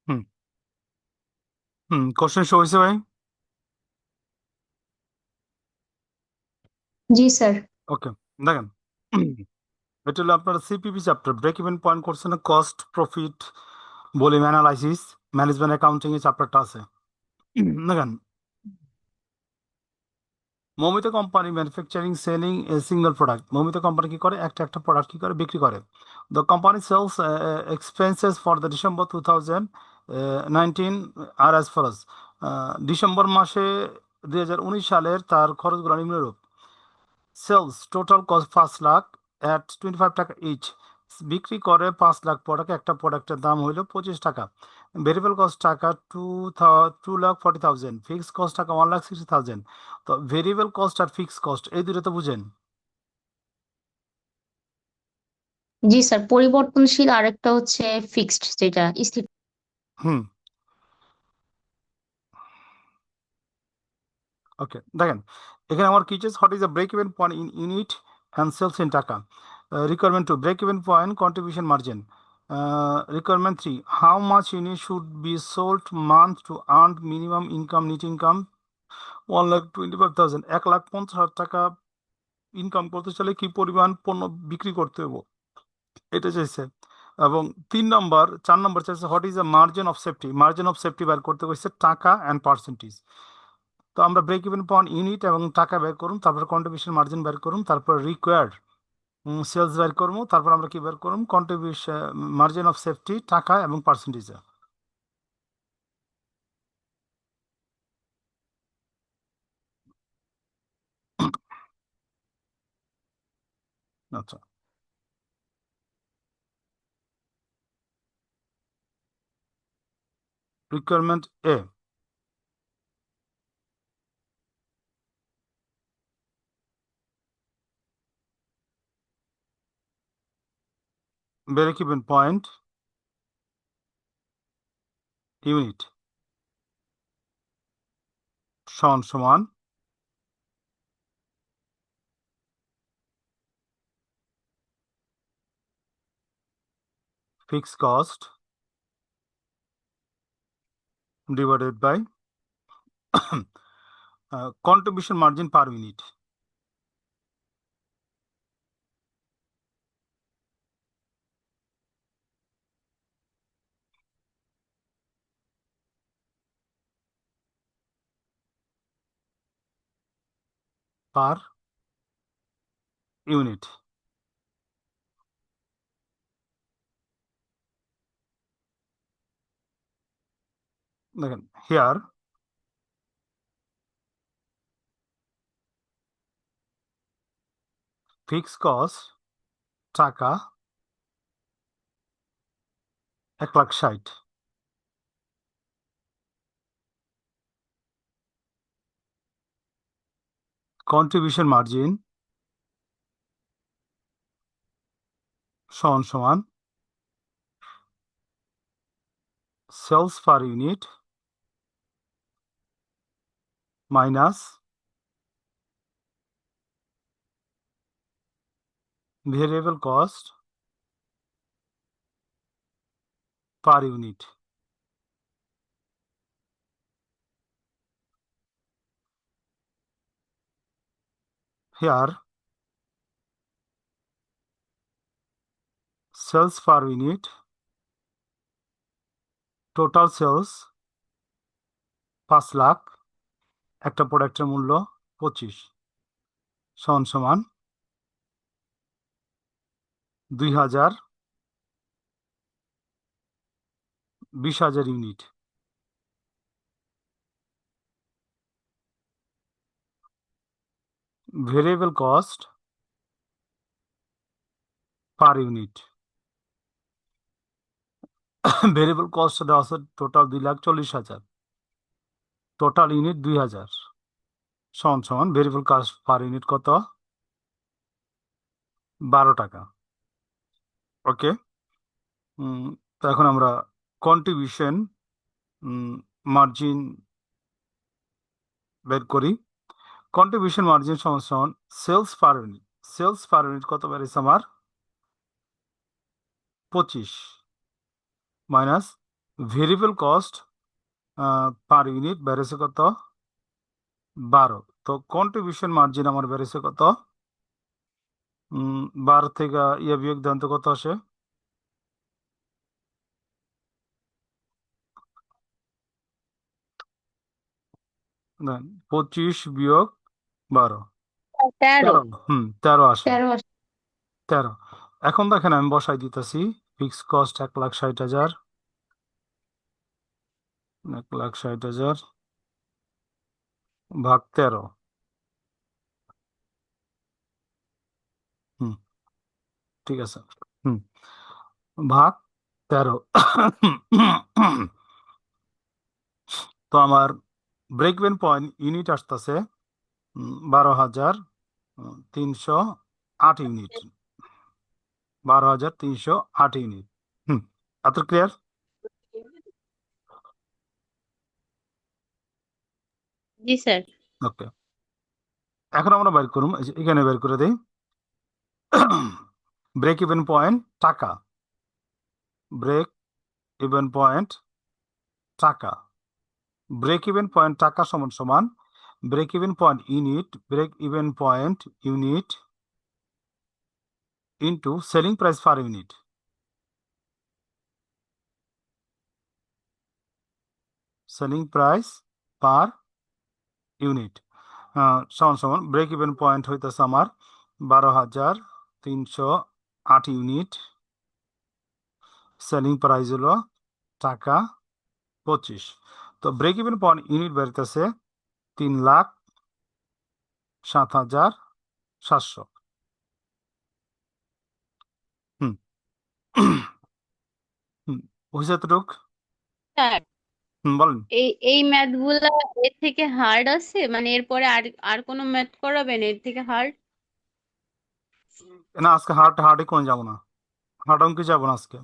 হুম হুম, question show হয়েছে ভাই? জি sir. ওকে, দেখেন, এটা হলো আপনার CPP chapter, break even point করছে না, cost profit volume analysis management accounting এই চ্যাপ্টারটা আছে। দেখেন, Moumita company manufacturing selling a single product. Moumita company কি করে, একটা একটা প্রোডাক্ট কি করে বিক্রি করে। The company sales expenses for the December 2019 are as follows. December মাসে 2019 সালের তার খরচগুলো নিম্নরূপ: sales total cost 5 lakh at 25 টাকা ইচ। বিক্রি করে 5 লাখ প্রোডাক্ট, একটা প্রোডাক্টের দাম হইল 25 টাকা। ভেরিয়েবল কস্ট টাকা 2 লাখ 40,000, ফিক্স কস্ট টাকা 1 লাখ 60,000। তো ভেরিয়েবল কস্ট আর ফিক্স কস্ট এই দুটো তো বুঝেন। জি স্যার, পরিবর্তনশীল আরেকটা হচ্ছে ফিক্সড, যেটা স্থির। হুম, ওকে, দেখেন, এখানে আমার কি চেয়েছে, what is the break even point in unit and sales in taka. Requirement to break even point contribution margin. Requirement 3, how much unit should be sold month to earn minimum income, net income 1,25,000। 1,50,000 টাকা income করতে চাইলে কি পরিমাণ পণ্য বিক্রি করতে হবে, এটা চাইছে। এবং 4 নম্বর চাইছে, what is the margin of safety. Margin of safety বের করতে কইছে টাকা অ্যান্ড পার্সেন্টেজ। তো আমরা ব্রেক ইভেন পয়েন্ট ইউনিট এবং টাকা বের করুন, তারপর কন্ট্রিবিউশন মার্জিন বের করুন, তারপর রিকোয়ার্ড সেলস বের করবো, তারপর আমরা কি বের করুন, কন্ট্রিবিউশন মার্জিন অফ সেফটি টাকা এবং পার্সেন্টেজ। আচ্ছা, requirement a, break even point unit সমান সমান fix cost divided by contribution margin per unit per unit. দেখেন, হিয়ার ফিক্স কস্ট টাকা 1,60,000, কন্ট্রিবিউশন মার্জিন সমান সমান sales per unit minus variable cost per unit. Here sales per unit, total sales 5 lakh, একটা প্রোডাক্টের মূল্য 25, সমান সমান 2,000, 20,000 unit. Variable cost per unit variable cost দেওয়া আছে টোটাল 2,40,000, টোটাল ইউনিট 2,000, সমান সমান ভেরিয়েবল কস্ট পার ইউনিট কত? 12 টাকা। ওকে। তো এখন আমরা কন্ট্রিবিউশন মার্জিন বের করি। কন্ট্রিবিউশন মার্জিন সমান সমান sales per unit. Sales per unit কত বেড়েছে আমার? 25 minus variable cost per unit বেড়েছে কত? 12। তো কন্ট্রিবিউশন মার্জিন আমার বেড়েছে কত? 12 থেকে বিয়োগ দেন তো কত আসে? দেন 25 বিয়োগ 12, 13। 13। 13 আসে। 13। 13। এখন দেখেন আমি বসাই দিতেছি। ফিক্স কস্ট 1,60,000, 1,60,000 ভাগ 13। হুম, ঠিক আছে। হুম, ভাগ 13। তো আমার ব্রেক ইভেন পয়েন্ট ইউনিট আসতেছে 12,308 ইউনিট। 12,308 ইউনিট। এত ক্লিয়ার? জি স্যার। ওকে। এখন আমরা বের করুন, এই যে এখানে বের করে দেই। ব্রেক ইভেন পয়েন্ট টাকা, ব্রেক ইভেন পয়েন্ট টাকা, ব্রেক ইভেন পয়েন্ট টাকা সমান সমান break even point unit, break even point unit into selling price per unit. Selling price per unit সমান সমান ব্রেক ইভেন পয়েন্ট হইতেছে আমার 12,308 ইউনিট, সেলিং প্রাইস হলো টাকা 25। তো ব্রেক ইভেন পয়েন্ট ইউনিট বেরোতেছে 3,07,700। হুম। হুম, বুঝছে এতটুক? স্যার, বলেন। এই ম্যাথ গুলা এর থেকে হার্ড আছে, মানে এরপরে আর আর কোনো ম্যাথ করাবেন এর থেকে হার্ড? না, আজকে হার্ডে কোনো যাবো না, হার্ড অঙ্কে যাবো না আজকে।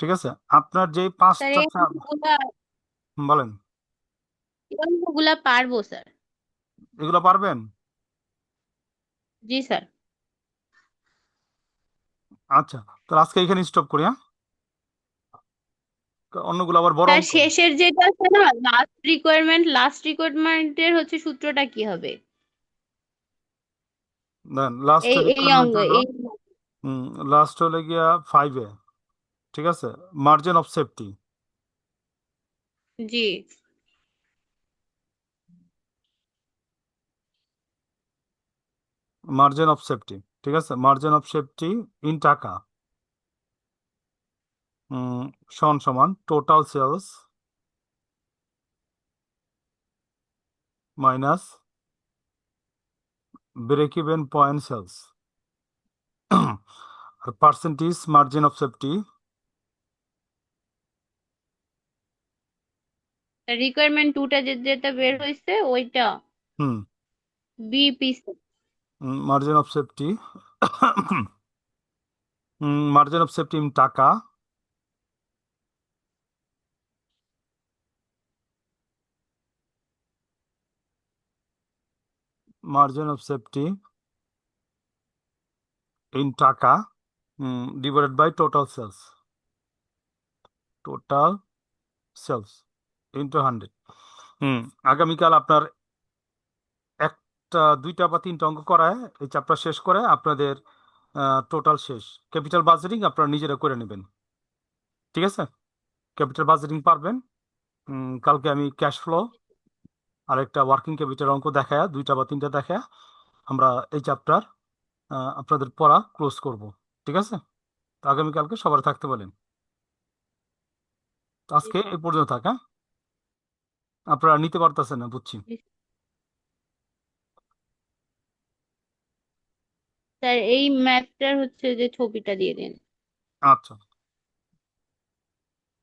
ঠিক আছে, আপনার যে স্যার, পাঁচটা এই অঙ্কগুলা বলেন। এই অঙ্কগুলা পারবো স্যার। এগুলো পারবেন? জি স্যার। আচ্ছা, তাহলে আজকে এখানে স্টপ করি, হ্যাঁ? অন্যগুলো আবার বড় স্যার, অঙ্ক। শেষের যেটা আছে না, লাস্ট রিকোয়ারমেন্টের হচ্ছে সূত্রটা কি হবে? দেন লাস্ট এই রিকোয়ারমেন্ট অঙ্ক হলো, এই লাস্ট হলে গিয়া 5-এ। ঠিক আছে, মার্জিন অফ সেফটি। জি। মার্জিন অফ সেফটি, ঠিক আছে, margin of safety in taka সমান সমান total sales minus break even point sales. আর percentage margin of safety. Requirement টুটা যেটা বের হয়েছে ওইটা হুম বিপিসি। Margin of safety, margin of safety in taka margin of safety in taka divided by total sales, total sales into 100। আগামীকাল আপনার একটা, দুইটা বা তিনটা অঙ্ক করায় এই চ্যাপ্টার শেষ করে আপনাদের টোটাল শেষ। ক্যাপিটাল বাজেটিং আপনারা নিজেরা করে নেবেন। ঠিক আছে, ক্যাপিটাল বাজেটিং পারবেন। কালকে আমি ক্যাশ ফ্লো আর একটা ওয়ার্কিং ক্যাপিটাল অঙ্ক দেখায়, দুইটা বা তিনটা দেখায় আমরা এই চ্যাপ্টার আপনাদের পড়া ক্লোজ করব। ঠিক আছে, তো আগামীকালকে সবার থাকতে বলেন। তো আজকে এই পর্যন্ত থাক, হ্যাঁ? আপনারা নিতে পারতেছেন না, বুঝছি। স্যার, এই ম্যাথটার হচ্ছে যে ছবিটা দিয়ে দিন। আচ্ছা।